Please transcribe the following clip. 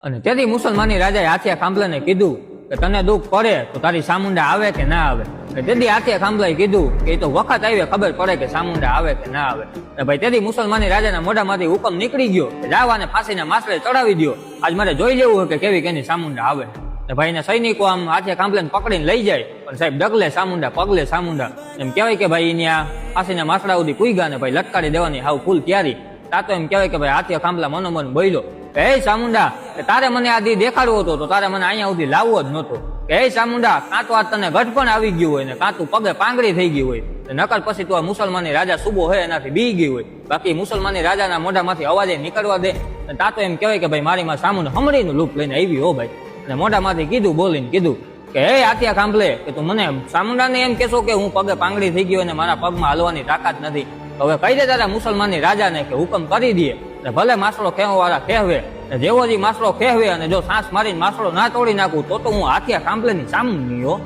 અને તેથી મુસલમાની રાજાએ હાથિયા ખાંભલાને કીધું કે તને દુઃખ પડે તો તારી સામુંડા આવે કે ના આવે. તેથી હાથિયા ખાંભલાએ કીધું કે એ તો વખત આવે ખબર પડે કે સામુંડા આવે કે ના આવે. ભાઈ તેથી મુસલમાની રાજાના મોઢામાંથી હુકમ નીકળી ગયો કે જાવ અને ફાંસીના માસરે ચડાવી દો, આજ મારે જોઈ લેવું હોય કે કેવી કેની સામુંડા આવે. ભાઈ સૈનિકો આમ હાથિયા ખાંભલાને પકડીને લઈ જાય, પણ સાહેબ ડગલે સામુંડા પગલે સામુંડા, એમ કહેવાય કે ભાઈ ત્યાં ફાંસીના માસડા સુધી પૂગ્યા ને ભાઈ લટકાડી દેવાની હાવ ફૂલ તૈયારી. તાતો એમ કહેવાય કે ભાઈ હાથિયા ખાંભલા મનોમન બોલ્યો કે હે સામુંડા, તારે મને આ દી દેખાડવો હતો તો તારે મને અહીંયા સુધી લાવવો જ નહોતો. કે હે સામુંડા, કાં તો આ તને ગઢપણ આવી ગયું હોય ને કાં તું પગે પાંગડી થઈ ગઈ હોય, નકર પછી તું આ મુસલમાની રાજા સુબો હોય એનાથી બી ગઈ હોય. બાકી મુસલમાની રાજાના મોઢામાંથી અવાજે નીકળવા દે. તાતો એમ કહેવાય કે ભાઈ મારી માં સામુંડા હમરીનું લૂપ લઈને આવી હો ભાઈ. અને મોઢામાંથી કીધું બોલીને કીધું કે હે હાથિયા ખાંભલે, કે તું મને સામુંડાને એમ કહેશો કે હું પગે પાંગડી થઈ ગયો અને મારા પગમાં હાલવાની તાકાત નથી. હવે કહી દે તારા મુસલમાની રાજાને કે હુકમ કરી દે. ભલે માસડો ખેવા વાળા કહેવે, જેવો જ માસડો કહેવે અને જો સાંસ મારીને માસડો ના તોડી નાખું તો હું હાથિયા ખાંભલેની સામું નહીં હો.